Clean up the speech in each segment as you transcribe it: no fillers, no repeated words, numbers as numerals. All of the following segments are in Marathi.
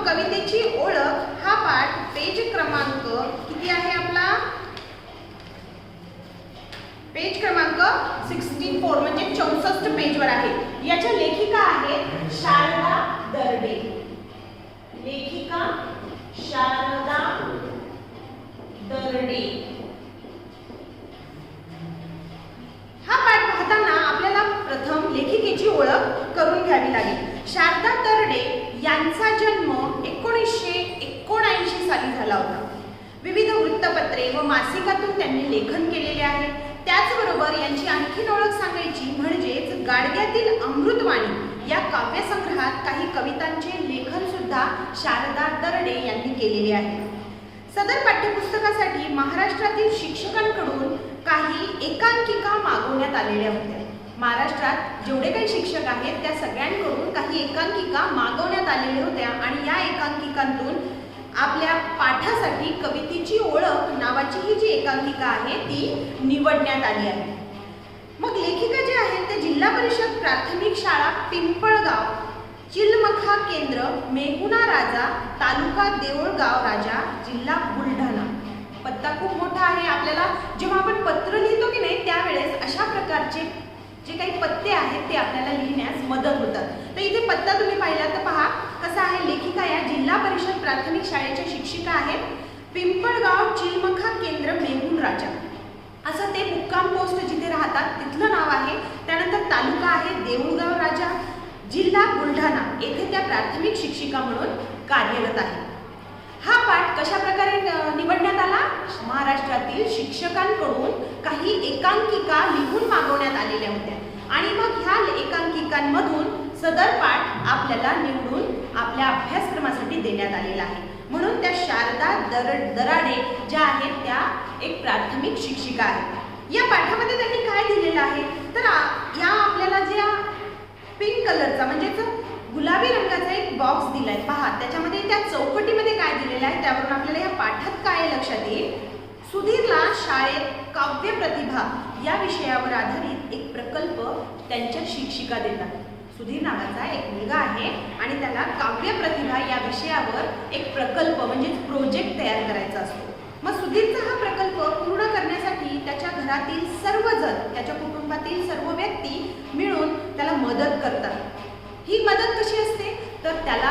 मग कवितेची ओळख हा पाठ पेज क्रमांक किती आहे आपला? पेज क्रमांक 64 म्हणजे 64 पेजवर आहे. याच्या लेखिका आहेत शारदा दर्डे. लेखिका शारदा दर्डे. हा पाठ पाहताना आपल्याला प्रथम लेखिकेची ओळख करून घ्यावी लागेल. शारदा दर्डे यांचा जन्म 1979 साली झाला होता. विविध वृत्तपत्रे व मासिकातून त्यांनी लेखन केलेले आहे. त्याचबरोबर यांची आणखीन ओळख सांगायची म्हणजेच गाडग्यातील अमृतवाणी या काव्यसंग्रहात काही कवितांचे लेखन सुद्धा शारदा दर्डे यांनी केलेले आहे. सदर पाठ्यपुस्तकासाठी महाराष्ट्रातील शिक्षकांकडून काही एकांकिका मागवण्यात आलेल्या होत्या. महाराष्ट्रात जेवढे काही शिक्षक आहेत त्या सगळ्यांकडून काही एकांकिका मागवण्यात आलेल्या होत्या आणि या एकांकिकांतून आपल्या पाठासाठी कवितेची ओळख नावाची ही जी एकांकिका आहे ती निवडण्यात आली आहे. मग लेखिका जे आहेत ते जिल्हा परिषद प्राथमिक शाळा पिंपळगाव, चिलमखा केंद्र, मेहुणा राजा, तालुका देऊळगाव राजा, जिल्हा बुलढाणा. पत्ता खूप मोठा आहे. आपल्याला जेव्हा आपण पत्र लिहितो की नाही त्यावेळेस अशा प्रकारचे जे काही पत्ते आहेत ते आपल्याला लिहिण्यास मदत होतात. तर इथे पत्ता तुम्ही पाहिला तर पहा कसा आहे. लेखिका या जिल्हा परिषद प्राथमिक शाळेच्या शिक्षिका आहेत. पिंपळगाव, चिलमखा केंद्र, मेहुण राजा असं ते मुक्काम पोस्ट जिथे राहतात तिथलं नाव आहे. त्यानंतर तालुका आहे देऊळगाव राजा, जिल्हा बुलढाणा येथे त्या प्राथमिक शिक्षिका म्हणून कार्यरत आहे. हा पाठ कशा प्रकारे निवडण्यात आला? महाराष्ट्रातील शिक्षकांकडून काही एकांकिका लिहून मागवण्यात आलेल्या होत्या आणि मग ह्या एकांकिकांमधून सदर पाठ आपल्याला निवडून आपल्या अभ्यासक्रमासाठी देण्यात आलेला आहे. म्हणून त्या शारदा दराडे ज्या आहेत त्या एक प्राथमिक शिक्षिका आहेत. या पाठामध्ये त्यांनी काय दिलेलं आहे तर या आपल्याला ज्या पिंक कलरचा म्हणजेच गुलाबी रंगाचा एक बॉक्स दिलाय पहा. त्याच्यामध्ये त्या चौकटीमध्ये काय दिलेलं आहे त्यावरून आपल्याला या पाठात काय लक्षात येईल. सुधीरला शाळेत काव्य प्रतिभा या विषयावर आधारित एक प्रकल्प त्यांच्या शिक्षिका देतात. सुधीर नावाचा एक मुलगा आहे आणि त्याला काव्य प्रतिभा या विषयावर एक प्रकल्प म्हणजे प्रोजेक्ट तयार करायचा असतो. मग सुधीरचा हा प्रकल्प पूर्ण करण्यासाठी त्याच्या घरातील सर्वजण, त्याच्या कुटुंबातील सर्व व्यक्ती मिळून त्याला मदत करतात. ही मदत कशी असते तर त्याला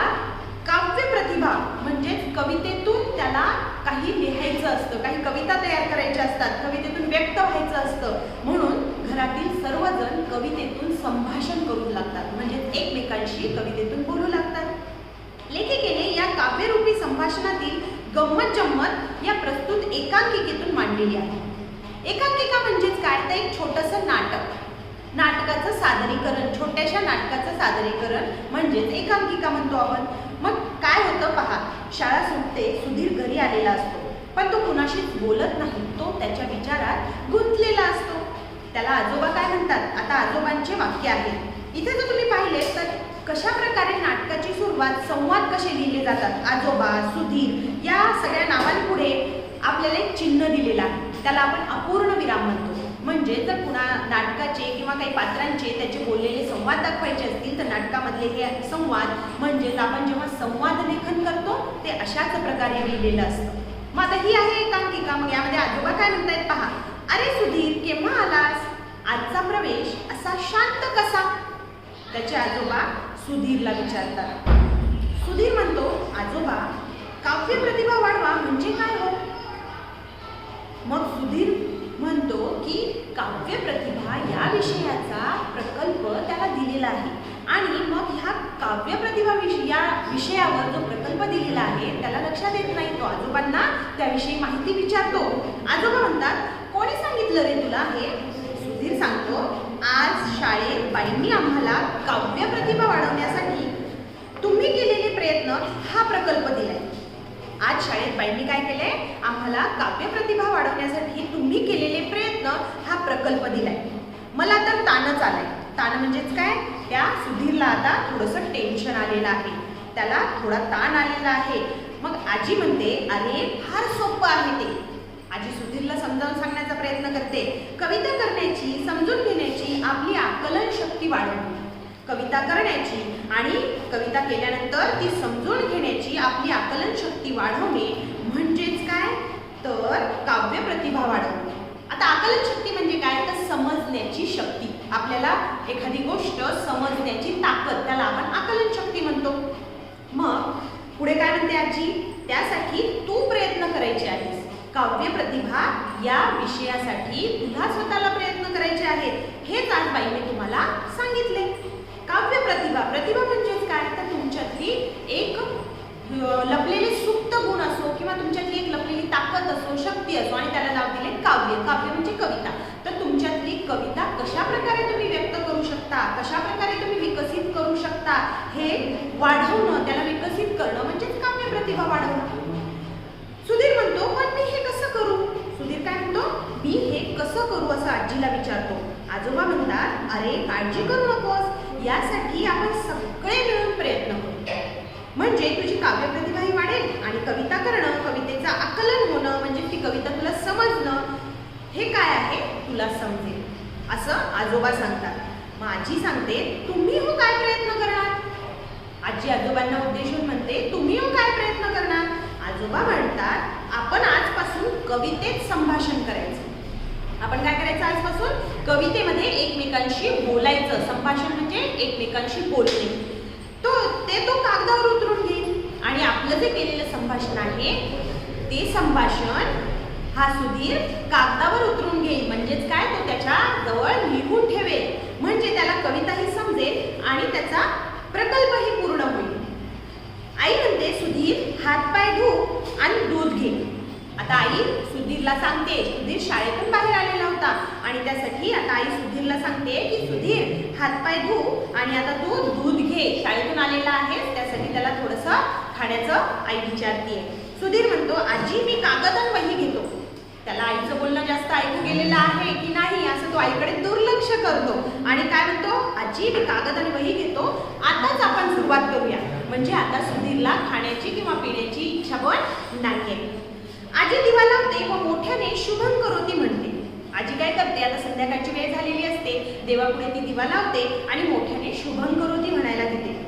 काव्य प्रतिभा म्हणजेच कवितेतून त्याला काही लिहायचं असतं, काही कविता तयार करायच्या असतात, कवितेतून व्यक्त व्हायचं असतं. म्हणून घरातील सर्वजण कवितेतून संभाषण करू लागतात म्हणजेच एकमेकांशी कवितेतून बोलू लागतात. लेखिकेने या काव्यरूपी संभाषणातील गंमत जम्मत या प्रस्तुत एकांकिकेतून मांडलेली आहे. एकांकिका म्हणजेच काय तर एक छोटंसं नाटकाचं सादरीकरण, छोट्याशा नाटकाचं सादरीकरण म्हणजेच एकांकिका म्हणतो आपण. मग काय होतं पहा. शाळा सुटते, सुधीर घरी आलेला असतो पण तो कुणाशीच बोलत नाही. तो त्याच्या विचारात गुंतलेला असतो. त्याला आजोबा काय म्हणतात. आता आजोबांचे वाक्य आहे. इथे जर तुम्ही पाहिले तर कशा प्रकारे नाटकाची सुरुवात, संवाद कसे लिहिले जातात. आजोबा, सुधीर या सगळ्या नावांपुढे आपल्याला एक चिन्ह दिलेलं आहे. त्याला आपण अपूर्ण विराम म्हणतो. म्हणजे जर पुन्हा नाटकाचे किंवा काही पात्रांचे त्याचे बोललेले संवाद दाखवायचे असतील तर नाटकामधले हे संवाद म्हणजेच आपण जेव्हा संवाद लेखन करतो ते अशाच प्रकारे लिहिलेलं असतं. मग आता ही आहे एकांकिका. मग यामध्ये आजोबा काय म्हणतायत पहा. अरे सुधीर केव्हा आलास? आजचा प्रवेश असा शांत कसा? त्याचे आजोबा सुधीरला विचारतात. सुधीर म्हणतो आजोबा काव्य प्रतिभा वाढवा म्हणजे काय हो? मग सुधीर म्हणतो की काव्य प्रतिभा या विषयाचा प्रकल्प त्याला दिलेला आहे आणि मग ह्या काव्य प्रतिभा या विषयावर जो प्रकल्प दिलेला आहे त्याला लक्षात येत नाही. तो आजोबांना त्याविषयी माहिती विचारतो. आजोबा म्हणतात कोणी सांगितलं रे तुला हे? सुधीर सांगतो आज शाळेत बाईंनी आम्हाला काव्य प्रतिभा वाढवण्यासाठी तुम्ही केलेले प्रयत्न हा प्रकल्प दिलाय. आज शाळेत बाईंनी काय केलंय? आम्हाला काव्य प्रतिभा वाढवण्यासाठी तुम्ही केलेले प्रयत्न हा प्रकल्प दिलाय. मला तर ताणच आलाय. ताण म्हणजेच काय? त्या सुधीरला आता थोडंसं टेन्शन आलेलं आहे. त्याला थोडा ताण आलेला आहे. मग आजी म्हणते अरे फार सोपं आहे ते. आजी सुधीरला समजावून सांगण्याचा प्रयत्न करते. कविता करण्याची, समजून घेण्याची आपली आकलन शक्ती वाढवते. कविता करण्याची आणि कविता केल्यानंतर ती समजून घेण्याची आजी, त्यासाठी तू प्रयत्न करायचे आहेस. काव्य प्रतिभा या विषयासाठी तुला स्वतःला प्रयत्न करायचे आहेत. हेच आज बाईने तुम्हाला सांगितले. काव्य प्रतिभा, प्रतिभा म्हणजेच काय, तर तुमच्यातली एक लपलेले सुप्त गुण असो किंवा तुमच्यातली एक लपलेली ताकद असो, शक्ती असो, आणि त्याला नाव दिले काव्य. काव्य म्हणजे कविता. तर तुमच्यातली कविता कशा प्रकारे तुम्ही व्यक्त करू शकता, कशा प्रकारे तुम्ही विकसित करू शकता, हे वाढवणं, त्याला विकसित करणं म्हणजेच काव्य प्रतिभा वाढवणं. सुधीर म्हणतो, पण मी हे कसं करू? सुधीर काय म्हणतो, मी हे कसं करू असं आजीला विचारतो. आजोबा म्हणतात, अरे काळजी करू नकोस, यासाठी आपण सगळे मिळून प्रयत्न करू. म्हणजे तुझी काव्य प्रतिभाही वाढेल आणि कविता करणं, कवितेचं आकलन होणं, म्हणजे ती कविता तुला समजणं, हे काय आहे तुला समजेल, असं आजोबा सांगतात. मग आजी सांगते, तुम्ही हो काय प्रयत्न करणार? आजी आजोबांना उद्देशून म्हणते, तुम्ही हो काय प्रयत्न करणार? आजोबा म्हणतात, आपण आजपासून कवितेत संभाषण करायचं. आपण काय करायचं आजपासून? कवितेमध्ये एकमेकांशी बोलायचं. संभाषण म्हणजे एकमेकांशी बोलणे. तो कागदावर उतरून घेईल आणि आपलं जे केलेलं संभाषण आहे ते संभाषण हा सुधीर कागदावर उतरून घेईल. म्हणजेच काय, तो त्याच्या जवळ लिहून ठेवेल. म्हणजे त्याला कविताही समजेल आणि त्याचा प्रकल्पही पूर्ण होईल. आई म्हणते, सुधीर हातपाय धु आणि दूध घे. आता आई सुधीरला सांगते, सुधीर शाळेतून बाहेर आलेला होता आणि त्यासाठी आता आई सुधीरला सांगते की सुधीर हातपाय धु आणि आता तू दूध घे. शाळेतून आलेला आहेस, त्यासाठी त्याला थोडंसं खाण्याचं आई विचारते. सुधीर म्हणतो, आजी मी कागद आणि वही घेतो. त्याला आईचं बोलणं जास्त ऐकू गेलेलं आहे की नाही असं तो आईकडे दुर्लक्ष करतो आणि काय म्हणतो, आजी मी कागद आणि वही घेतो, आताच आपण सुरुवात करूया. म्हणजे आता सुधीरला खाण्याची किंवा पिण्याची इच्छा पण नाहीये. आजी दिवा लावते व मोठ्याने शुभं करोती म्हणते. आजी काय करते, आता संध्याकाळची वेळ झालेली असते, देवापुढे ती दिवा लावते आणि मोठ्याने शुभं करोती म्हणायला देते.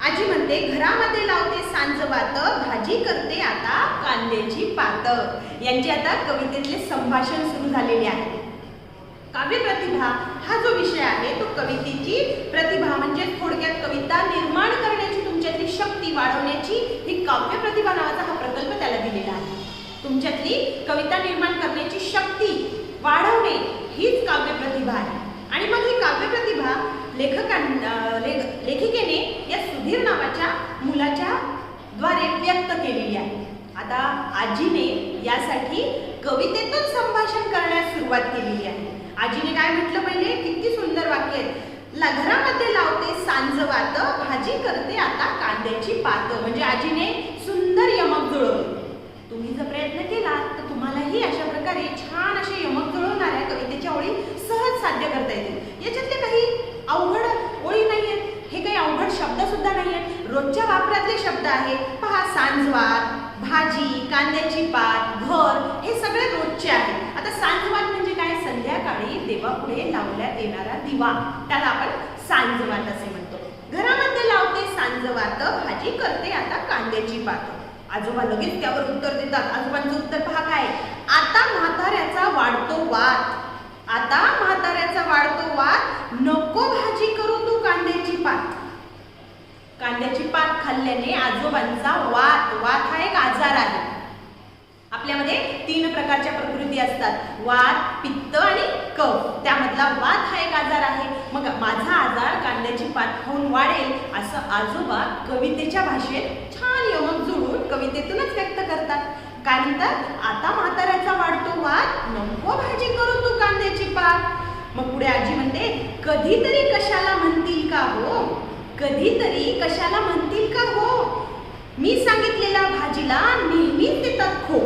आजी म्हणते, घरामध्ये लावते सांजवात, भाजी करते आता कांद्याची पात. यांची आता कवितेतले संभाषण सुरू झालेले आहे. काव्य प्रतिभा हा जो विषय आहे तो कवितेची प्रतिभा म्हणजे थोडक्यात कविता निर्माण करण्याची तुमच्यातली शक्ती वाढवण्याची ही काव्य प्रतिभा नावाचा हा प्रकल्प त्याला दिलेला आहे. तुमच्यातली कविता निर्माण करण्याची शक्ती वाढवणे हीच काव्य प्रतिभा आहे. आणि मग ही काव्य प्रतिभा लेखिकेने या सुधीर नावाच्या मुलाच्या द्वारे व्यक्त केलेली आहे. आता आजीने यासाठी कवितेतून संभाषण करण्यास सुरुवात केलेली आहे. आजीने काय म्हटलं पहिले, किती सुंदर वाक्य आहे. घरामध्ये लावते सांजवात, भाजी करते आता कांद्याची पात. म्हणजे आजीने सुंदर यमक जुळवले. तुम्ही जर प्रयत्न केला तर तुम्हालाही अशा प्रकारे छान असे यमक जुळवणाऱ्या कवितेच्या ओळी सहज साध्य करता येतील. याच्यातले काही अवघड ओळी नाही आहेत, हे काही अवघड शब्द सुद्धा नाही आहेत, रोजच्या वापरातले शब्द आहेत. पहा, सांजवात, भाजी, कांद्याची पात, घर, हे सगळे रोजचे आहेत. आता सांजवात म्हणजे काय, संध्याकाळी देवापुढे लावण्यात येणारा दिवा, त्याला आपण सांजवात असे म्हणतो. घरामध्ये लावते सांजवात, भाजी करते आता कांद्याची पात. आजोबा लगेच त्यावर उत्तर देतात. आजोबांचं उत्तर पहा काय, आता म्हाताऱ्याचा वाढतो वाद, आता म्हाताऱ्याचा वाढतो वाद, नको भाजी करू तू कांद्याची पात. कांद्याची पात खाल्ल्याने आजोबांचा वात हा एक आजार आहे. आपल्यामध्ये 3 प्रकारच्या प्रकृती असतात, वात, पित्त आणि कफ. त्यामधला वात हा एक आजार आहे. मग माझा आजार कांद्याची पात खाऊन वाढेल असं आजोबा कवितेच्या भाषेत छान यमक जुळून कवितेतूनच व्यक्त करतात. काय म्हणतात, आता म्हाताऱ्याचा वाढतो वाद, नको भाजी करू तू कांद्याची पात. मग पुढे आजी म्हणते, कधीतरी कशाला म्हणतील का हो, कधीतरी कशाला म्हणतील का हो, मी सांगितलेल्या भाजीला नेहमीच देतात खो.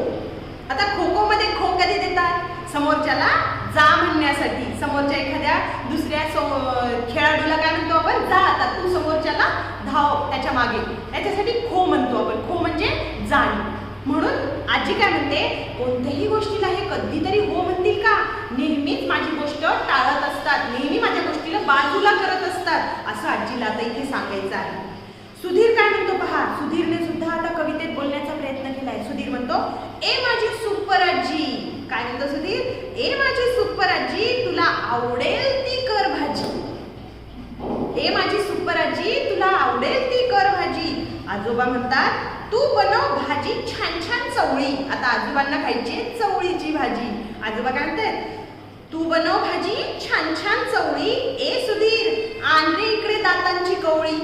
आता खो खो मध्ये खो कधी देतात, समोरच्याला जा म्हणण्यासाठी. समोरच्या एखाद्या दुसऱ्या खेळाडूला काय म्हणतो आपण, जा आता तू समोरच्याला धाव त्याच्या मागे, याच्यासाठी खो म्हणतो आपण. खो म्हणजे जाण. म्हणून आजी काय म्हणते, कोणत्याही गोष्टीला हे कधीतरी हो म्हणतील का, नेहमीच माझी गोष्ट टाळत असतात, नेहमी माझ्या गोष्टीला बाजूला करत असतात, असं आजीला आता इथे सांगायचं आहे. सुधीर काय म्हणतो पहा, सुधीरने सुद्धा आता कवितेत बोलण्याचा प्रयत्न केलाय. सुधीर म्हणतो, ए माझी सुपर आजी. काय म्हणतो सुधीर, ए माझी सुपर आजी, तुला आवडेल ती कर भाजी. ए माझी सुपर आजी, तुला आवडेल ती कर भाजी. आजोबा म्हणतात तू बनव भाजी छान छान चवळी. आता आजोबांना खायची चवळीची भाजी. आजोबा काय म्हणतात तू बनव भाजी छान छान चवळी. ए सुधीर आण रे इकडे दातांची कवळी.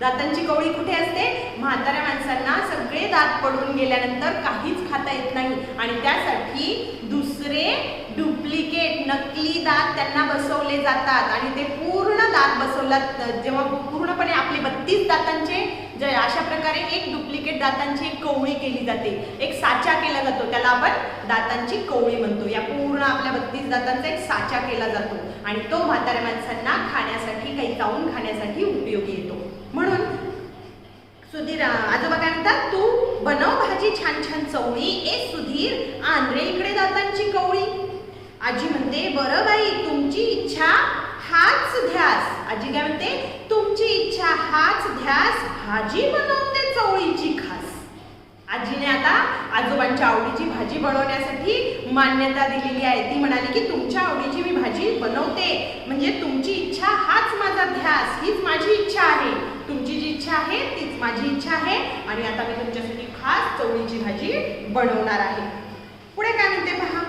दातांची कवळी कुठे असते? म्हाताऱ्या माणसांना सगळे दात पडून गेल्यानंतर काहीच खाता येत नाही आणि त्यासाठी दुसरे डुप्लिकेट नकली दात त्यांना बसवले जातात आणि ते पूर्ण दात बसवतात. जेव्हा पूर्णपणे आपले 32 दातांचे अशा प्रकारे एक डुप्लिकेट दातांची एक कवळी केली जाते, एक साचा केला जातो, त्याला आपण दातांची कवळी म्हणतो. या पूर्ण आपल्या 32 दातांचा एक साचा केला जातो आणि तो म्हाताऱ्या माणसांना खाण्यासाठी काही चावून खाण्यासाठी उपयोगी येतो. म्हणून सुधीर आजोबा काय म्हणतात तू बनव भाजी छान छान चवळी. ए सुधीर आण रे इकडे दातांची कवळी. आजी म्हणते बरं बाई तुमची इच्छा हाच ध्यास. आजी काय म्हणते तुमची इच्छा हाच ध्यास भाजी बनवते चवळीची खास. आजीने आता आजोबांच्या आवडीची भाजी बनवण्यासाठी मान्यता दिलेली आहे. ती म्हणाली की तुमच्या आवडीची मी भाजी बनवते म्हणजे तुमची इच्छा हाच माझा ध्यास, हीच माझी इच्छा आहे. तुमची जी इच्छा आहे तीच माझी इच्छा आहे आणि आता मी तुमच्यासाठी खास चवळीची भाजी बनवणार आहे. पुढे काय म्हणते पहा.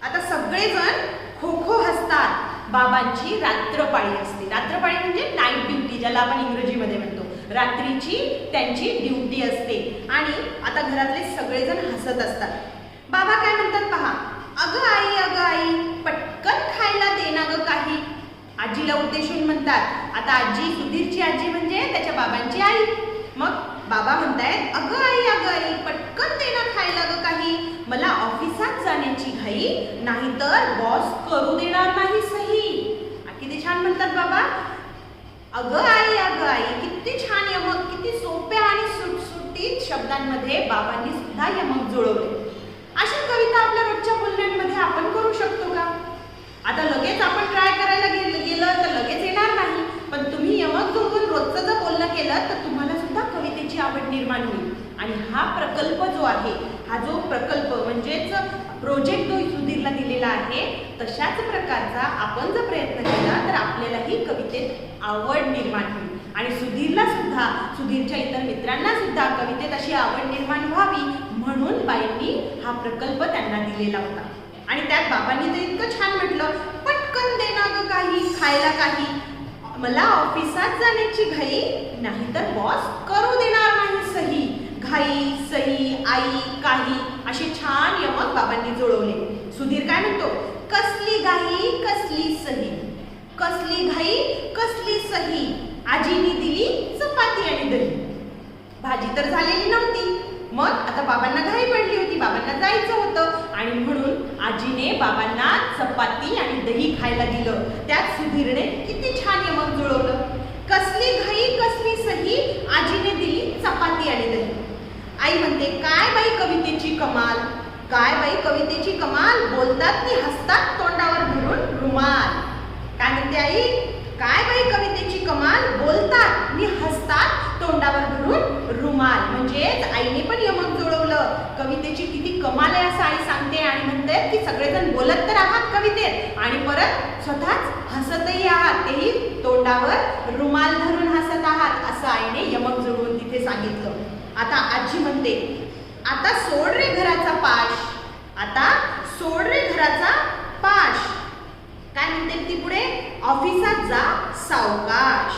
आता सगळेजण खो खो हसतात. बाबांची रात्रपाळी असते. रात्रपाळी म्हणजे नाईट ड्युटी ज्याला आपण इंग्रजीमध्ये म्हणतो. रात्रीची त्यांची ड्युटी असते आणि आता घरातले सगळेजण हसत असतात. बाबा काय म्हणतात पहा. अगं आई पटकन खायला दे ना ग काही. आजीला उद्देशून म्हणतात. आता आजी सुधीरची आजी म्हणजे त्याच्या बाबांची आई. मग बाबा म्हणतायत अगं आई पटकन दे ना खायला ग काही. मला ऑफिसात जाण्याची घाई नाहीतर बॉस करू देणार नाही सही. किती छान म्हणतात बाबा. अगं आई किती छान यमक, किती सोप्या आणि सुटसुटीत शब्दांमध्ये बाबांनी सुद्धा यमक जुळवले. अशा कविता आपल्या रोजच्या बोलण्यांमध्ये आपण करू शकतो का? आता लगेच आपण ट्राय करायला गेलं तर लगेच येणार नाही, पण तुम्ही यमक जुळवून रोजचं जर बोलणं केलं तर तुम्हाला सुद्धा कवितेची आवड निर्माण होईल. आणि हा प्रकल्प जो आहे, हा जो प्रकल्प म्हणजेच प्रोजेक्ट जो सुधीरला दिलेला आहे, तशाच प्रकारचा आपण जर प्रयत्न केला तर आपल्यालाही कवितेत आवड निर्माण होईल. आणि सुधीरला सुद्धा, सुधीरच्या इतर मित्रांना सुद्धा कवितेत अशी आवड निर्माण व्हावी म्हणून बाईंनी हा प्रकल्प त्यांना दिलेला होता. आणि त्यात बाबांनी तर इतकं छान म्हटलं, पटकन दे ना ग काही खायला काही. मला ऑफिसात जाण्याची घाई नाहीतर बॉस करू देणार नाही सही. घाई, सही, आई, काही असे छान यमक बाबांनी जुळवले. सुधीर काय म्हणतो, कसली घाई कसली सही, कसली घाई कसली सही. आजीनी दिली चपाती आणि दही. भाजी तर झालेली नव्हती. मग आता बाबांना घाई पडली होती, बाबांना जायचं होतं आणि म्हणून आजीने बाबांना चपाती आणि दही खायला दिलं. त्यात सुधीरने किती छान यमक जुळवलं. कसली घाई कसली सही, आजीने दिली चपाती आणि दही. आई म्हणते काय बाई कवितेची कमाल, काय बाई कवितेची कमाल. बोलतात ती हसतात तोंडावर धरून रुमाल. काय म्हणते आई, काय बाई कवितेची कमाल. बोलतात मी हसतात तोंडावर धरून रुमाल. म्हणजेच आईने पण यमक जुळवलं. कवितेची किती कमाल आहे असं आई सांगते आणि म्हणते की सगळेजण बोलत तर आहात कवितेत आणि परत स्वतःच हसतही आहात, तेही तोंडावर रुमाल धरून हसत आहात असं आईने यमक जुळवून तिथे सांगितलं. आता आजी म्हणते आता सोड रे घराचा पाश, आता सोड रे घराचा पाश. काय म्हणते ती पुढे, ऑफिसात जा सावकाश.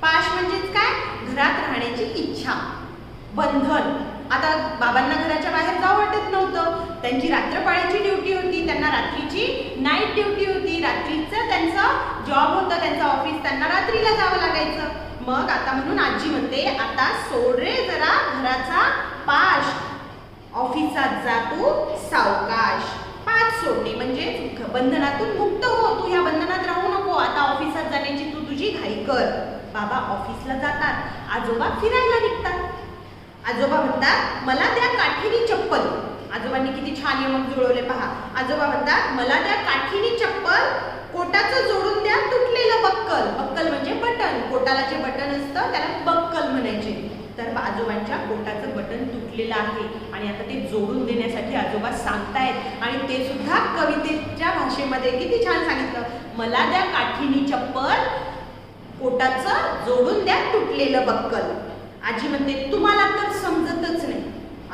पाश म्हणजेच काय, घरात राहण्याची इच्छा, बंधन. आता बाबांना घराच्या बाहेर जावं वाटत नव्हतं. त्यांची रात्रपाळीची ड्युटी होती, त्यांना रात्रीची नाईट ड्युटी होती. रात्रीचं त्यांचं जॉब होतं, त्यांचं ऑफिस, त्यांना रात्रीला जावं लागायचं. मग आता म्हणून आजी म्हणते आता सोड रे जरा घराचा पाश, ऑफिसात जा तू सावकाश. पाच सोडणे म्हणजे बंधनातून मुक्त हो, तू ह्या बंधनात राहू नको. आता ऑफिसात जाण्याची तू तुझी घाई कर. बाबा ऑफिसला जातात, आजोबा फिरायला निघतात. आजोबा म्हणतात मला त्या काठीनी चप्पल. आजोबांनी किती छान यमक जुळवले पहा. आजोबा म्हणतात मला त्या काठीनी चप्पल, कोटाचं जोडून द्या तुटलेलं बक्कल. बक्कल म्हणजे बटन, कोटाला जे बटन असतं त्याला बक्कल म्हणायचे. तर आजोबांच्या कोटाचं बटन तुटलेलं आहे आणि आता ते जोडून देण्यासाठी आजोबा सांगतायत आणि ते सुद्धा कवितेच्या भाषेमध्ये किती छान सांगितलं. मला द्या काठीनी चप्पल, कोटाचं जोडून द्या तुटलेलं बक्कल. आजी म्हणते तुम्हाला तर समजतच नाही.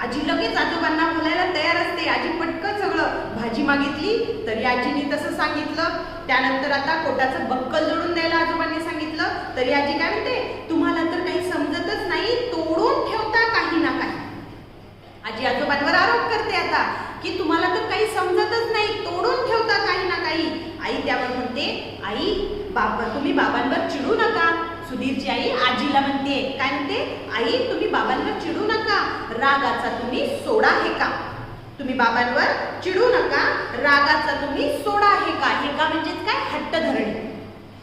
आजी लगेच आजोबांना बोलायला तयार असते. आजी पटकन सगळं भाजी मागितली तरी आजीने तसं सांगितलं. त्यानंतर आता कोटाचं बक्कल जोडून द्यायला आजोबांनी सांगितलं तरी आजी काय म्हणते तुम्हाला तर काही समजतच नाही, तोडून ठेवता काही ना काही. आजी आजोबांवर आरोप करते आता की तुम्हाला तर काही समजतच नाही, तोडून ठेवता काही ना काही. आई त्यावर म्हणते आई तुम्ही बाबांवर चिडू नका. सुधीरची आई आजीला म्हणते काय म्हणते आई तुम्ही बाबांवर चिडू नका, रागाचा तुम्ही सोडा हे का. तुम्ही बाबांवर चिडू नका, रागाचा तुम्ही सोडा हे का. हे का म्हणजेच काय हट्ट धरणे.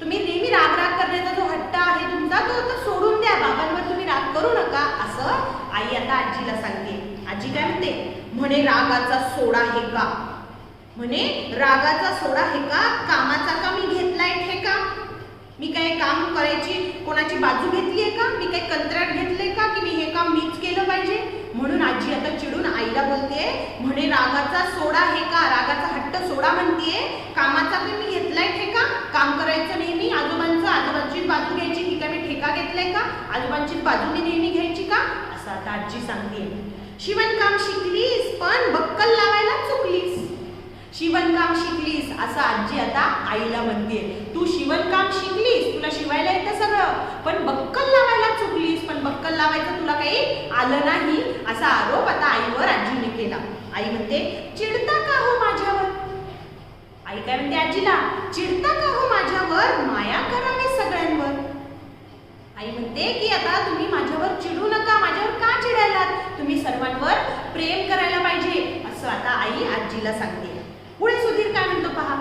तुम्ही नेहमी राग करण्याचा जो हट्ट आहे तुमचा तो आता सोडून द्या, बाबांवर तुम्ही राग करू नका असं आई आता आजीला सांगते. आजी काय म्हणते म्हणे रागाचा सोडा हे का. म्हणे रागाचा सोडा हे का, कामाचा का मी घेतलाय ठेका. मी काय काम करायची कोणाची बाजू घेतली आहे का, मी काही कंत्राट घेतले का की मी हे काम मीच केलं पाहिजे. म्हणून आजी आता चिडून आईला बोलतेय म्हणे रागाचा सोडा हे का, रागाचा हट्ट सोडा म्हणतेय, कामाचा पण मी घेतलाय ठेका. काम करायचं नेहमी आजोबांचीच बाजू घ्यायची की काय मी ठेका घेतलाय का, आजोबांचीच बाजू मी नेहमी घ्यायची का असं आता आजी सांगते. शिवणकाम शिकलीस पण बक्कल लावायला चुकलीस. शिवणकाम शिकलीस असं आजी आता आईला म्हणते. तू शिवणकाम शिकलीस, तुला शिवायला येतं सगळं, पण बक्कल लावायला चुकलीस. पण बक्कल लावायचं तुला काही आलं नाही असा आरोप आता आईवर आजीने केला. आई म्हणते चिडता का हो माझ्यावर. आई काय म्हणते आजीला चिडता का हो माझ्यावर, माया करावी सगळ्यांवर. आई म्हणते की आता तुम्ही माझ्यावर चिडू नका, माझ्यावर का चिडायलात, तुम्ही सर्वांवर प्रेम करायला पाहिजे असं आता आई आजीला सांगते. पुढे सुधीर काय म्हणतो पहा,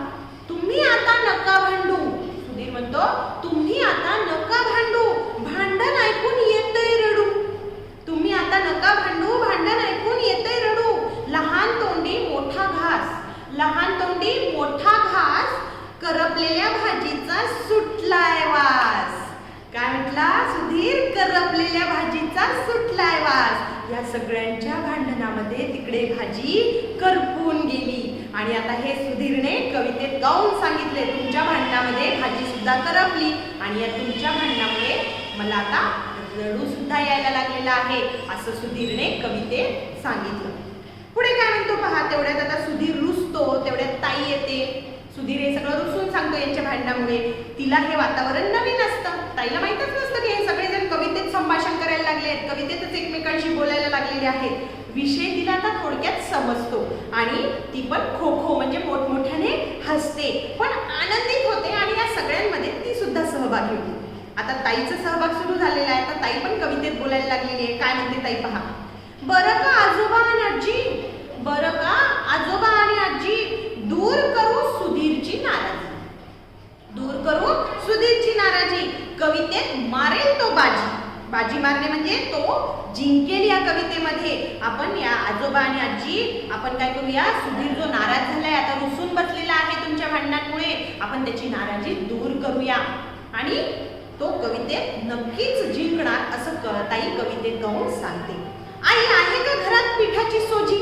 तुम्ही आता नका भांडू. सुधीर म्हणतो तुम्ही आता नका भांडू, भांडण ऐकून येतंय रडू. तुम्ही आता नका भांडू, भांडण ऐकून येतंय रडू. लहान तोंडी मोठा घास, लहान तोंडी मोठा घास, करपलेल्या भाजीचा सुटलाय वास. काय म्हटला सुधीर, करपलेल्या भाजीचा सुटलाय वास. या सगळ्यांच्या भांडणामध्ये तिकडे भाजी करपून गेली. आणि आता हे सुधीरने कवितेत गाऊन सांगितले तुमच्या भांडणामध्ये भाजी सुद्धा करपली आणि या तुमच्या भांडणामुळे मला आता रडू सुद्धा यायला लागलेला आहे असं सुधीरने कवितेत सांगितलं. पुढे काय म्हणतो पहा, तेवढ्यात आता सुधीर रुसतो, तेवढ्यात ताई येते. सुधीर हे सगळं रुसून सांगतो यांच्या भांडणामुळे. तिला हे वातावरण नवीन असतं, ताईला माहीतच नसतं की हे सगळेजण कवितेत संभाषण करायला लागले आहेत, कवितेतच एकमेकांशी बोलायला लागलेले आहेत. विषय तिला आता थोडक्यात समजतो आणि ती पण खो खो म्हणजे मोठमोठ्याने हसते, पण आनंदित होते आणि या सगळ्यांमध्ये ती सुद्धा सहभागी होती. आता ताईचा सहभाग सुरू झालेला आहे, आता ताई पण कवितेत बोलायला लागलेली आहे. काय म्हणते ताई पहा, बरं का आजोबा आणि आजी, बरं का आजोबा आणि आजी, दूर करू सुधीरची नाराजी. दूर करू सुधीरची नाराजी, कवितेत मारेल तो बाजी. बाजी मारणे म्हणजे तो जिंकेल. या कवितेमध्ये आपण या आजोबा आणि आजी आपण काय करूया, सुधीर जो नाराज झालाय आता रुसून बसलेला आहे तुमच्या भांडणांमुळे, आपण त्याची नाराजी दूर करूया आणि तो कवितेत नक्कीच जिंकणार असं ताई कवितेत गाऊन सांगते. आई आहे का घरात पिठाची सोजी.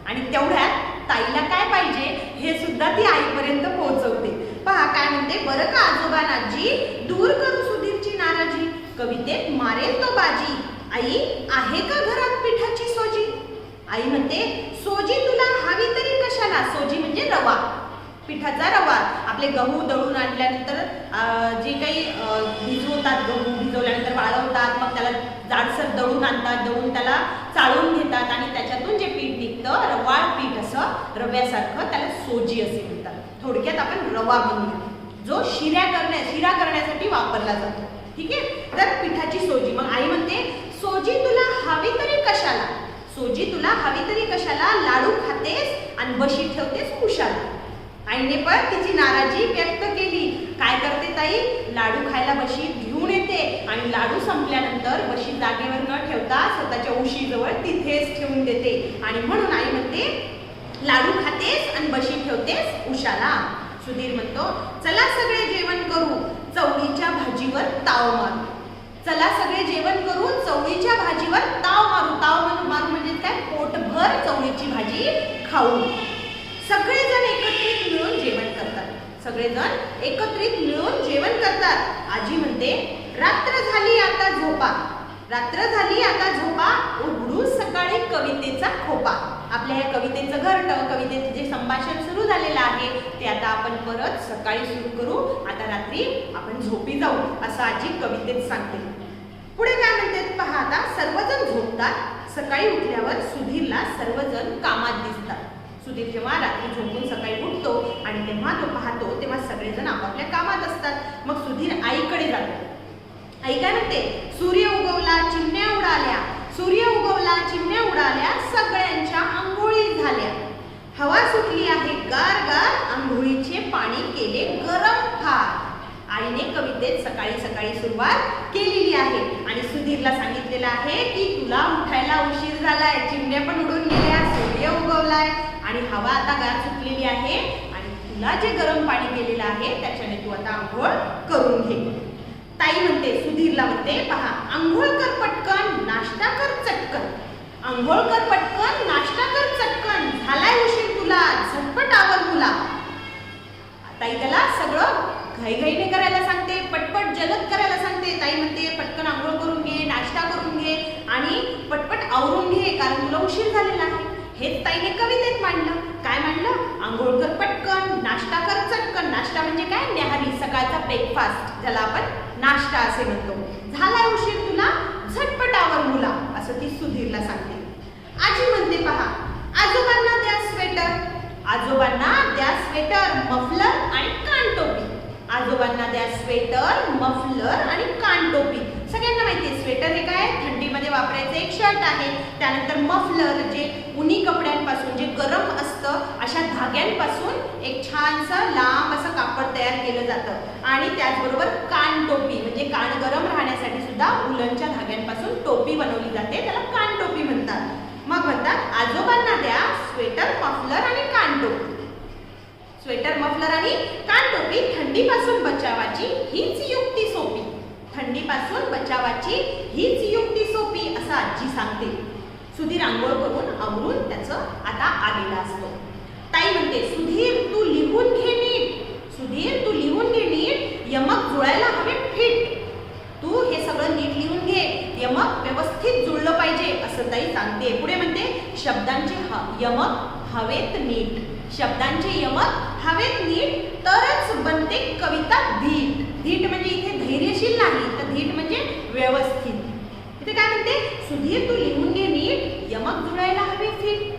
आणि तेवढ्यात ताईला काय पाहिजे हे सुद्धा ती आईपर्यंत पोहोचवते. पहा काय म्हणते, बरं का आजोबा आणि आजी, दूर करू सुधीरची नाराजी, कवितेत मारेल तो बाजी. आई आहे का घरात पिठाची सोजी. आई म्हणते सोजी तुला हवी तरी कशाला. सोजी म्हणजे रवा, पिठाचा रवा. आपले गहू दळून आणल्यानंतर जे काही भिजवतात, गहू भिजवल्यानंतर वाळवतात, मग त्याला जाडसर दळून आणतात, दळून त्याला चाळून घेतात आणि त्याच्यातून जे पीठ निघतं रवाळ पीठ असं रव्यासारखं, त्याला सोजी असे म्हणतात. थोडक्यात आपण रवा बनवूया जो शिरा करण्यासाठी वापरला जातो. ठीक आहे, तर पिठाची सोजी. मग आई म्हणते सोजी तुला हवी तरी कशाला. सोजी तुला हवी तरी कशाला, लाडू खातेस आणि बशी ठेवतेस कुशाला. आईने पण तिची नाराजी व्यक्त केली. काय करते ताई, लाडू खायला बशी घेऊन येते आणि लाडू संपल्यानंतर बशी जागेवर न ठेवता स्वतःच्या उशीजवळ तिथेच ठेवून देते. आणि म्हणून आई म्हणते लाडू खातेस आणि बशी ठेवतेस उशाला. सुधीर म्हणतो चला सगळे जेवण करू, चवळीच्या भाजीवर ताव मारू. चला सगळे जेवण करू, चवळीच्या भाजीवर ताव मारू. ताव मारू म्हणजे काय, पोटभर चवळीची भाजी खाऊ. सगळेजण एकत्रित मिळून जेवण करतात. सगळेजण एकत्रित मिळून जेवण करतात. आजी म्हणते रात्र झाली आता झोपा. रात्र झाली आता झोपा, उघडू सकाळी कवितेचा खोपा. आपल्या या कवितेचं घरटं, कवितेचं जे संभाषण सुरू झालेलं आहे ते आता आपण परत सकाळी सुरू करू. आता रात्री आपण झोपी जाऊ असं आजी कवितेत सांगते. पुढे काय म्हणते पहा. आता सर्वजण झोपतात. सकाळी उठल्यावर सुधीरला सर्वजण कामात दिसतात. सुधीर जेव्हा रात्री झोपून सकाळी उठतो आणि तेव्हा तो पाहतो तेव्हा सगळेजण आपापल्या कामात असतात. मग सुधीर आईकडे जातो. आई काय म्हणते, सूर्य उगवला चिमण्या उडाल्या, सूर्य उगवला चिमण्या उडाल्या, सगळ्यांच्या आंघोळी झाल्या. हवा सुटली आहे गार गार, आंघोळीचे पाणी केले गरम फार. आईने कवितेत सकाळी सकाळी सुरुवात केलेली आहे आणि सुधीरला सांगितलेलं आहे की तुला उठायला उशीर झालाय, चिमण्या पण उडून गेल्या, सूर्य उगवलाय आणि हवा आता गार सुटलेली आहे आणि तुला जे गरम पाणी केलेलं आहे त्याच्याने तू आता आंघोळ करून घे. ताई म्हणते, सुधीरला म्हणते, पहा आंघोळ कर पटकन, नाश्ता कर चटकन. आंघोळ कर पटकन, नाश्ता कर चटकन, झालाय उशीर तुला, झटपट आवर मुला. ताई त्याला सगळं घाईघाईने करायला सांगते, पटपट जलद करायला सांगते. ताई म्हणते पटकन आंघोळ करून घे, नाश्ता करून घे आणि पटपट आवरून घे कारण तुला उशीर झालेला आहे. हेच ताईने कवितेत मांडलं. काय मांडलं? आंघोळ कर पटकन, नाश्ता कर चटकन. नाश्ता म्हणजे काय? न्याहारी, सकाळचा ब्रेकफास्ट, ज्याला आपण नाश्ता असे म्हणतो. झालाय उशीर तुला, झटपट आवर मुला, असं ती सुधीरला सांगते. आजी म्हणते पहा, आजोबांना द्या स्वेटर, आजोबांना द्या स्वेटर, मफलर आणि कानटोपी. आजोबांना द्या स्वेटर, मफलर आणि कानटोपी. सगळ्यांना माहिती आहे स्वेटर हे काय, थंडीमध्ये वापरायचं एक शर्ट आहे. त्यानंतर मफलर जे उनी कपड्यांपासून, जे गरम असतं अशा धाग्यांपासून एक छानसं लांब असं कापड तयार केलं जातं. आणि त्याचबरोबर कानटोपी म्हणजे कान गरम राहण्यासाठी सुद्धा उलनच्या धाग्यांपासून टोपी बनवली जाते, त्याला कानटोपी म्हणतात. मग म्हणतात आजोबांना द्या स्वेटर, मफलर आणि कानटोपी. स्वेटर, मफलर आणि कानटोपी, थंडीपासून बचावाची हीच युक्ती सोपी. थंडीपासून बचावाची हीच युक्ती सोपी असं आजी सांगते. सुधीर आंघोळ करून आवरून त्याचं आता आलेला असतो. ताई म्हणते, सुधीर तू लिहून घे नीट, सुधीर तू लिहून घे नीट, यमक जुळायला हवे फिट. तू हे सगळं नीट लिहून घे, यमक व्यवस्थित जुळलं पाहिजे असं ताई सांगते. पुढे म्हणते, शब्दांचे यमक हवेत नीट, शब्दांचे यमक हवेत नीट, तरच बनते कविता धीट. धीट म्हणजे इथे धैर्यशील नाही, तर धीट म्हणजे व्यवस्थित. इथे काय म्हणते, सुधीर तू लिहून घे नीट, यमक जुळायला हवे फिट,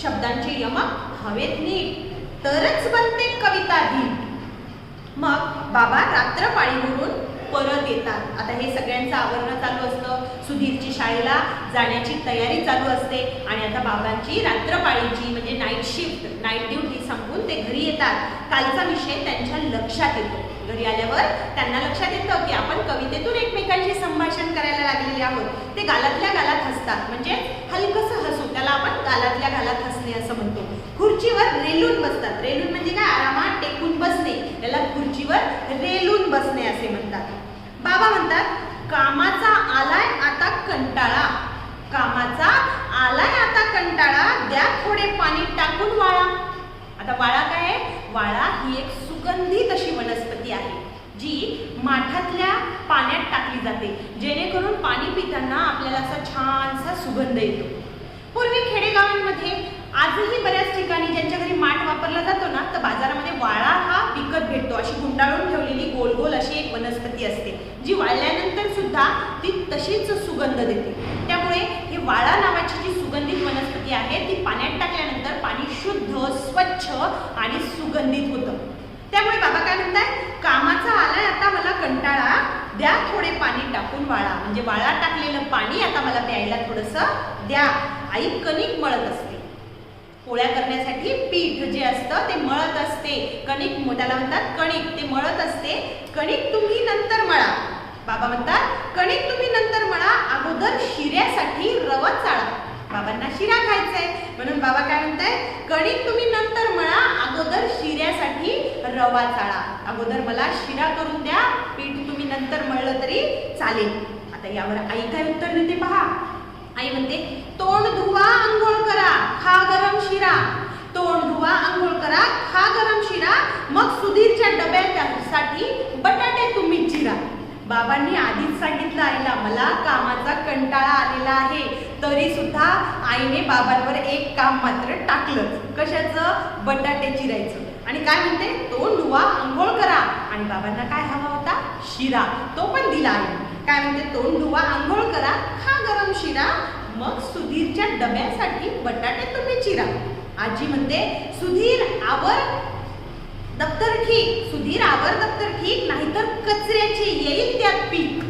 शब्दांचे यमक हवेत नीट, तरच बनते कविता धीट. मग बाबा रात्रपाळीवरून परत येतात. आता हे सगळ्यांचं आवरणं चालू असतं, सुधीरची शाळेला जाण्याची तयारी चालू असते आणि आता बाबांची रात्रपाळीची म्हणजे नाईट शिफ्ट, नाईट ड्युटी संपून ते घरी येतात. कालचा विषय त्यांच्या लक्षात येतो. घरी आल्यावर त्यांना लक्षात येतं की आपण कवितेतून एकमेकांशी संभाषण करायला लागलेले आहोत. ते गालातल्या गालात हसतात, म्हणजे हलकसं हसू, त्याला आपण गालातल्या गालात हसणे असं म्हणतो. खुर्चीवर रेलून बसतात. रेलून म्हणजे काय? आरामात टेकून बसणे, त्याला खुर्चीवर रेलून बसणे असे म्हणतात. बाबा म्हणतात, कामाचा आलाय आता कंटाळा, कामाचा आलाय आता कंटाळा, द्या थोडे पाणी टाकून वाळा. आता वाळा काय आहे? वाळा ही एक सुगंधित अशी वनस्पती आहे जी माठातल्या पाण्यात टाकली जाते, जेणेकरून पाणी पिताना आपल्याला असा छानसा सुगंध येतो. पूर्वी खेडेगावांमध्ये आजही बऱ्याच ठिकाणी ज्यांच्या घरी माठ वापरला जातो ना, तर बाजारामध्ये वाळा हा विकत भेटतो. अशी गुंडाळून ठेवलेली गोल गोल अशी एक वनस्पती असते, जी वाळल्यानंतर सुद्धा ती तशीच सुगंध देते. त्यामुळे ही वाळा नावाची जी सुगंधित वनस्पती आहे ती पाण्यात टाकल्यानंतर पाणी शुद्ध, स्वच्छ आणि सुगंधित होतं. त्यामुळे बाबा काय म्हणतात, कामाचा आलाय आता मला कंटाळा, द्या थोडे पाणी टाकून वाळा. म्हणजे वाळा टाकलेलं पाणी आता मला प्यायला थोडंसं द्या. आई कणिक मळत असते. पोळ्या करण्यासाठी पीठ जे असतं ते मळत असते. कणिक, त्याला म्हणतात कणिक, ते मळत असते. कणिक तुम्ही नंतर मळा. बाबा म्हणतात, कणिक तुम्ही नंतर मळा, अगोदर शिऱ्यासाठी रवा चाळा. बाबांना शिरा खायचा आहे म्हणून बाबा काय म्हणताय, कणिक तुम्ही नंतर मळा, अगोदर शिऱ्यासाठी रवा चाळा. अगोदर मला शिरा करून द्या, पीठ तुम्ही नंतर मळलं तरी चालेल. आता यावर आई काय उत्तर देते पहा. आई म्हणते, तोंड धुवा आंघोळ करा, खा गरम शिरा. तोंड धुवा आंघोळ करा, खा गरम शिरा, मग सुधीरच्या डब्यासाठी बटाटे तुम्ही चिरा. बाबांनी आधीच सांगितलं आईला, मला कामाचा कंटाळा आलेला आहे. तरी सुद्धा आईने बाबांवर एक काम मात्र टाकलं. कशाचं? बटाटे चिरायचं. आणि काय म्हणते? तोंड धुवा, आंघोळ करा. आणि बाबांना काय हवा होता? शिरा. तो पण दिला आईने. काय म्हणते? तोंड धुवा, आंघोळ करा, खा गरम शिरा, मग सुधीरच्या डब्यासाठी बटाटे तुम्ही चिरा. आजी म्हणते, सुधीर आवर दप्तर ठीक, सुधीर आवर दप्तर ठीक, नाहीतर कचऱ्याचे येईल त्यात पीक.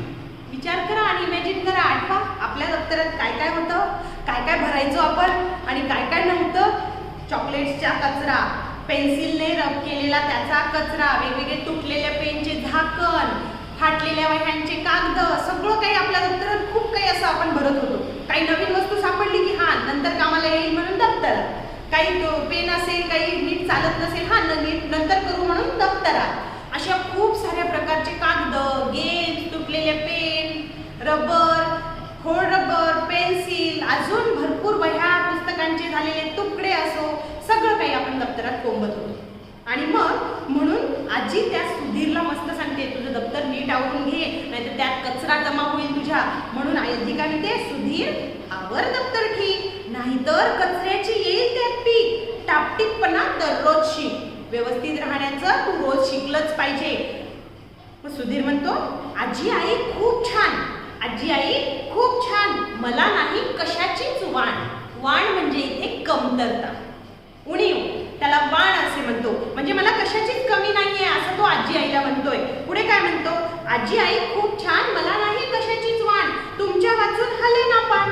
विचार करा आणि इमॅजिन करा. आठवा आपल्या दप्तरात काय काय होतं, काय काय भरायचो आपण आणि काय काय नव्हतं. चॉकलेट्सचा कचरा, पेन्सिलने रब केलेला त्याचा कचरा, वेगवेगळे तुटलेल्या पेनचे झाकण, फाटलेल्या वह्यांचे कागद, सगळं काही आपल्या दप्तरात खूप काही असं आपण भरत होतो. काही नवीन वस्तू सापडली की हा नंतर कामाला येईल म्हणून दप्तरात, काही पेन असेल, काही नीट चालत नसेल, हा नीट नंतर करू म्हणून दप्तरात. अशा खूप साऱ्या प्रकारचे कागद, गेम्स, तुटलेले पेन, रबर, खोड रबर, पेन्सिल, अजून भरपूर वह्या, पुस्तकांचे झालेले तुकडे असो, सगळं काही आपण दप्तरात कोंबत होतो. आणि मग म्हणून आजी त्या सुधीरला मस्त सांगते, तुझं दप्तर नीट आवरून घे, नाहीतर त्यात कचरा जमा होईल तुझ्या. म्हणून आजी काय म्हणते? सुधीर आवर दप्तर ठीक, नाहीतर कचऱ्याची येईल त्यात पीक. टापटीपणा दररोज शिक, व्यवस्थित राहण्याचं तू रोज शिकलंच पाहिजे. मग सुधीर म्हणतो, आजी आई खूप छान, आजी आई खूप छान, मला नाही कशाचीच वाण. वाण म्हणजे इथे कमतरता, उणीव, त्याला वाण असे म्हणतो. म्हणजे मला कशाचीच कमी नाहीये असं तो आजी आईला म्हणतोय. पुढे काय म्हणतो? आजी आई खूप छान, मला नाही कशाचीच वाण, तुमच्या वाचून हले ना पान.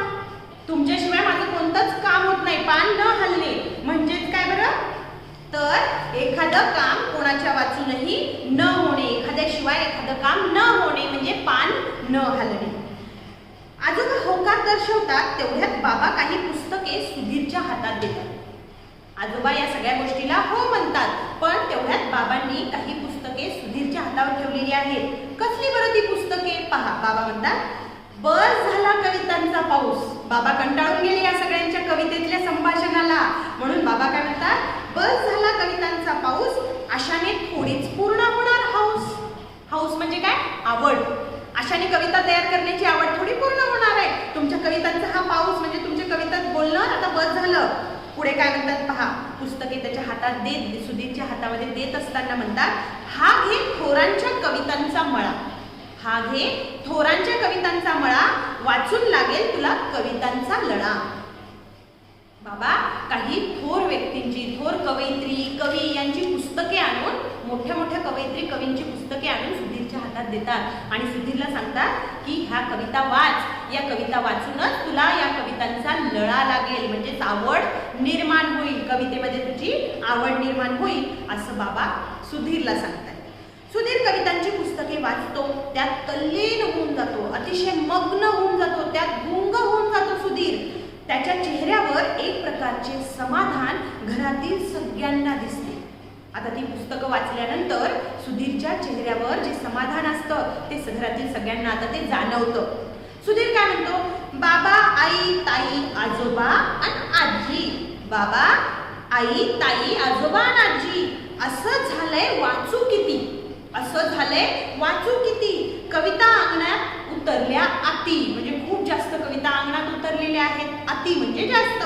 तुमच्याशिवाय माझं कोणतंच काम होत नाही, पान न हलणे. म्हणजेच काय बरं? तर एखादं काम कोणाच्या वाचूनही न होणे, एखाद्याशिवाय एखादं काम न होणे म्हणजे पान न हलणे. आजोबा होकार दर्शवतात तेवढ्यात बाबा काही पुस्तके सुधीरच्या हातात देतात. आजोबा या सगळ्या गोष्टीला हो म्हणतात, पण तेवढ्यात बाबांनी काही पुस्तके सुधीरच्या हातावर ठेवलेली आहेत. कसली बरं ती पुस्तके? पहा, बाबा म्हणतात, बस झाला कवितांचा पाऊस. बाबा कंटाळून गेले या सगळ्यांच्या कवितेतल्या संभाषणाला. म्हणून बाबा काय म्हणतात? बस झाला कवितांचा पाऊस, आशाने थोडीच पूर्ण होणार हौस. हौस म्हणजे काय? आवड. आशाने कविता तयार करण्याची आवड थोडी पूर्ण होणार आहे. तुमच्या कवितांचा हा पाऊस म्हणजे तुमच्या कवितांत बोलणं आता बस झालं. पुढे काय म्हणतात पहा, पुस्तके त्याच्या हातात देत, सुधीरच्या हातामध्ये देत असताना म्हणतात, हा घे थोरांच्या कवितांचा मळा, हा घे थोरांच्या कवितांचा मळा, वाचून लागेल तुला कवितांचा लळा. बाबा काही थोर व्यक्तींची, थोर कवयित्री, कवी यांची पुस्तके आणून, मोठ्या मोठ्या कवयित्री, कवींची पुस्तके आणून सुधीरच्या हातात देतात आणि सुधीरला सांगतात की ह्या कविता वाच, या कविता वाचूनच तुला या कवितांचा लळा लागेल, म्हणजेच आवड निर्माण होईल, कवितेमध्ये तुझी आवड निर्माण होईल, असं बाबा सुधीरला सांगतात. सुधीर कवितांची पुस्तके वाचतो, त्यात तल्लीन होऊन जातो, अतिशय मग्न होऊन जातो, त्यात गुंग होऊन जातो सुधीर. त्याच्या चेहऱ्यावर एक प्रकारचे समाधान घरातील सगळ्यांना दिसते. आता ती पुस्तकं वाचल्यानंतर सुधीरच्या चेहऱ्यावर जे समाधान असतं ते घरातील सगळ्यांना आता ते जाणवतं. सुधीर काय म्हणतो? बाबा, आई, ताई, आजोबा आणि आजी. बाबा, आई, ताई, आजोबा आणि आजी. असं झालंय वाचू किती, असं झालंय वाचू किती. कविता अंगणात उतरल्या अति, म्हणजे खूप जास्त कविता अंगणात उतरलेल्या आहेत. अति म्हणजे जास्त.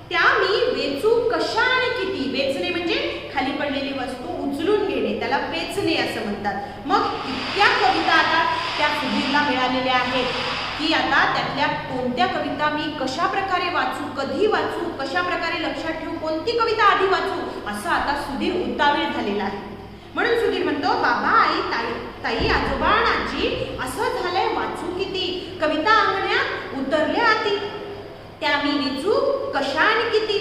त्या मी वेचू कशा आणि किती. वेचणे म्हणजे खाली पडलेली वस्तू उचलून घेणे, त्याला वेचणे असं म्हणतात. मग इतक्या कविता आता त्या सुधीरला मिळालेल्या आहेत की आता त्यातल्या कोणत्या कविता मी कशा प्रकारे वाचू, कधी वाचू, कशा प्रकारे लक्षात ठेवू, कोणती कविता आधी वाचू, असं आता सुधीर उतावीळ झालेला आहे. म्हणून सुधीर म्हणतो, बाबा, आई, ताई, आजोबा आणि आजी. असं झालंय वाचू किती. कविता अंगणात उतरल्या अति, त्या मी वेचू कशा आणि किती.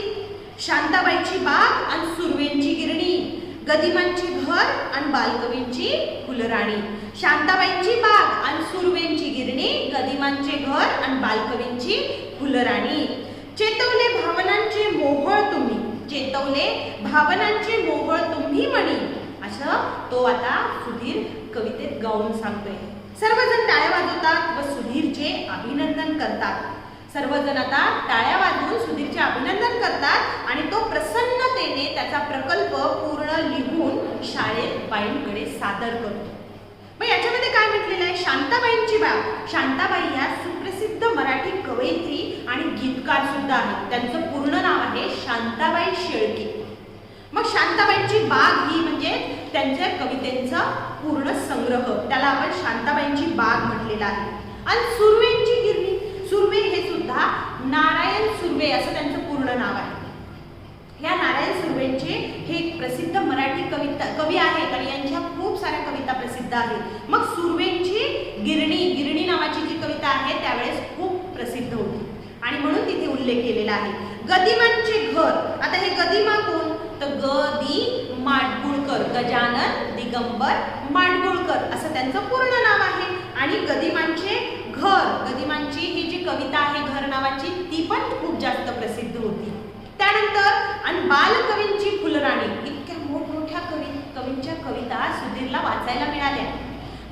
शांताबाईची बाग आणि सुर्वेंची गिरणी, गदिमांची घर आणि बालकवींची फुलराणी. शांताबाईंची बाग आणि सुर्वेंची गिरणी, गदिमांचे घर आणि बालकवींची फुलराणी. चेतवले भावनांचे मोहळ तुम्ही, चेतवले भावनांचे मोहळ तुम्ही म्हणी. असं तो आता सुधीर कवितेत गाऊन सांगतोय. सर्वजण टाळ्या वाजवतात व सुधीरचे अभिनंदन करतात. सर्वजण आता टाळ्या वाजवून सुधीरचे अभिनंदन करतात आणि तो प्रसन्नतेने त्याचा प्रकल्प पूर्ण लिहून शाळेत बाईंकडे सादर करतो. मग याच्यामध्ये काय काय म्हटलेलं आहे? शांताबाईंची बाग. शांताबाई या सुप्रसिद्ध मराठी कवयित्री आणि गीतकार सुद्धा आहेत. त्यांचं पूर्ण नाव आहे शांताबाई शेळके. मग शांताबाईंची बाग ही म्हणजे त्यांच्या कवितेचा पूर्ण संग्रह, त्याला आपण शांताबाईंची बाग म्हटलेलं आहे. आणि सुर्वेंची गिरणी, सुर्वे हे सुद्धा नारायण सुर्वे असं त्यांचं पूर्ण नाव आहे. या नारायण सुर्वेंचे हे एक प्रसिद्ध मराठी कवी आहेत आणि यांच्या खूप साऱ्या कविता प्रसिद्ध आहेत. मग सुर्वेंची गिरणी, गिरणी नावाची जी कविता आहे त्यावेळेस खूप प्रसिद्ध होती आणि म्हणून तिथे उल्लेख केलेला आहे. गदिमांचे घर, आता हे गदिमा कोण? तर ग माडगुळकर, गजानन दिगंबर माडगुळकर असं त्यांचं पूर्ण नाव आहे. आणि गदिमांचे घर, गदिमांची ही जी कविता आहे घर नावाची, ती पण खूप जास्त प्रसिद्ध होती. त्यानंतर आणि बालकवींची फुलराणी, इतक्या मोठमोठ्या कवींच्या कविता सुधीरला वाचायला मिळाल्या.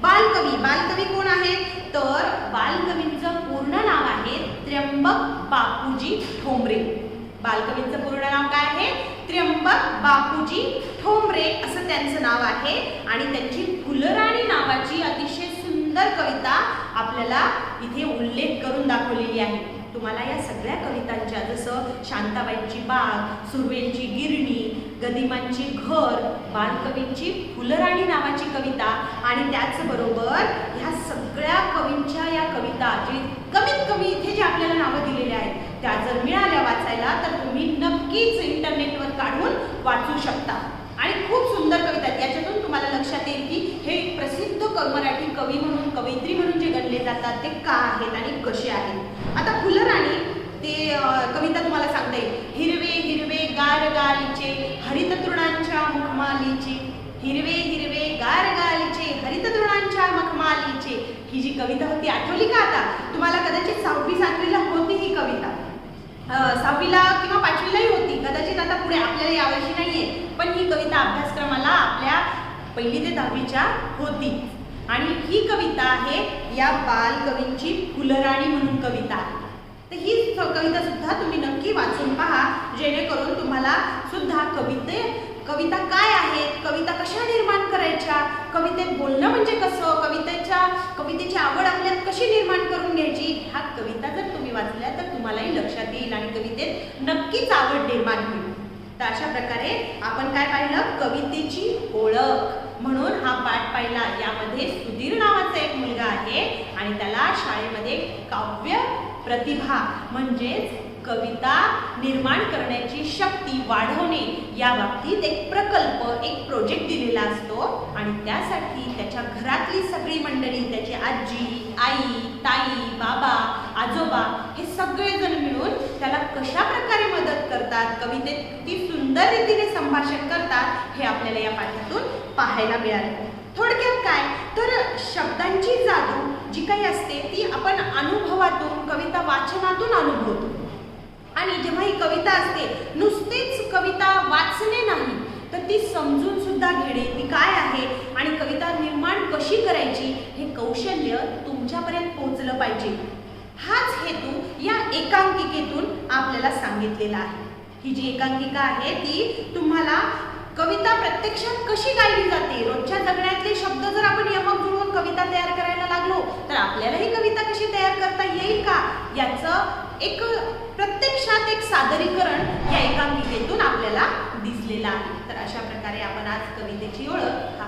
बालकवी कोण आहेत? तर बालकवींचं पूर्ण नाव आहे त्र्यंबक बापूजी ठोंबरे. बालकवींचं पूर्ण नाव काय आहे? त्र्यंबक बापूजी ठोंबरे असं त्यांचं नाव आहे. आणि त्यांची फुलराणी नावाची अतिशय सुंदर कविता आपल्याला इथे उल्लेख करून दाखवलेली आहे. तुम्हाला या सगळ्या कवितांच्या, जसं शांताबाईंची बाग, सुर्वेंची गिरणी, गदिमांची घर, बालकवींची फुलराणी नावाची कविता आणि त्याचबरोबर ह्या सगळ्या कवींच्या या कविता जे कमीत कमी इथे जे आपल्याला नावं दिलेली आहेत त्या जर मिळाल्या वाचायला तर तुम्ही नक्कीच इंटरनेटवर काढून वाचू शकता. आणि खूप सुंदर कविता आहेत. याच्यातून तुम्हाला लक्षात येईल की हे प्रसिद्ध मराठी कवी म्हणून, कवयित्री म्हणून जे गणले जातात ते का आहेत आणि कसे आहेत. आता फुलराणी ते कविता तुम्हाला सांगता येईल. हिरवे हिरवे गार गालीचे हरित तृणांच्या मुखमालीचे, हिरवे हिरवे गार गालीचे हरित तृणांच्या मुखमालीचे, ही जी कविता होती आठवली का? आता तुम्हाला कदाचित 6वी 7वीला होती ही कविता, 6वीला किंवा 5वीलाही होती कदाचित, आता पुढे आपल्याला यावर्षी नाहीये, पण ही कविता अभ्यासक्रमाला आपल्या 1ली ते 10वीच्या होती. आणि ही कविता आहे या बालकवींची फुलराणी म्हणून कविता आहे. तर ही कविता सुद्धा तुम्ही नक्की वाचून पहा, जेणेकरून तुम्हाला सुद्धा कविता काय आहेत, कविता कशा निर्माण करायच्या, कवितेत बोलणं म्हणजे कसं, कवितेची आवड आपल्यात कशी निर्माण करून घ्यायची, ह्या कविता जर तुम्ही वाचल्या तर तुम्हालाही लक्षात येईल आणि कवितेत नक्कीच आवड निर्माण होईल. तर अशा प्रकारे आपण काय पाहिलं? कवितेची ओळख म्हणून हा पाठ पाहिला. यामध्ये सुधीर नावाचा एक मुलगा आहे आणि त्याला शाळेमध्ये काव्य प्रतिभा म्हणजेच कविता निर्माण करण्याची शक्ती वाढवणे या बाबतीत एक प्रकल्प, एक प्रोजेक्ट दिलेला असतो आणि त्यासाठी त्याच्या घरातली सगळी मंडळी, त्याची आजी, आई, ताई, बाबा, आजोबा हे सगळेजण मिळून त्याला कशा प्रकारे मदत करतात, कवितेत किती सुंदर रीतीने संभाषण करतात हे आपल्याला या पाठातून पाहायला मिळाले. थोडक्यात काय तर शब्दांची जादू जी काही असते ती आपण अनुभवातून, कविता वाचनातून अनुभवतो. आणि जेव्हा ही कविता असते नुसतीच कविता वाचणे नाही तर ती समजून सुद्धा घेणे, ती काय आहे आणि कविता निर्माण कशी करायची हे कौशल्य तुमच्यापर्यंत पोहोचलं पाहिजे. हाच हेतू या एकांकिकेतून आपल्याला सांगितलेला आहे. ही जी एकांकिका आहे ती तुम्हाला कविता प्रत्यक्षात कशी गायली जाते, रोजच्या जगण्यातले शब्द जर आपण यमक जुळवून कविता तयार करायला लागलो तर आपल्याला ही कविता कशी तयार करता येईल का, याचं एक प्रत्यक्षात एक सादरीकरण या एकांकिकेतून आपल्याला दिसलेलं आहे. तर अशा प्रकारे आपण आज कवितेची ओळख हा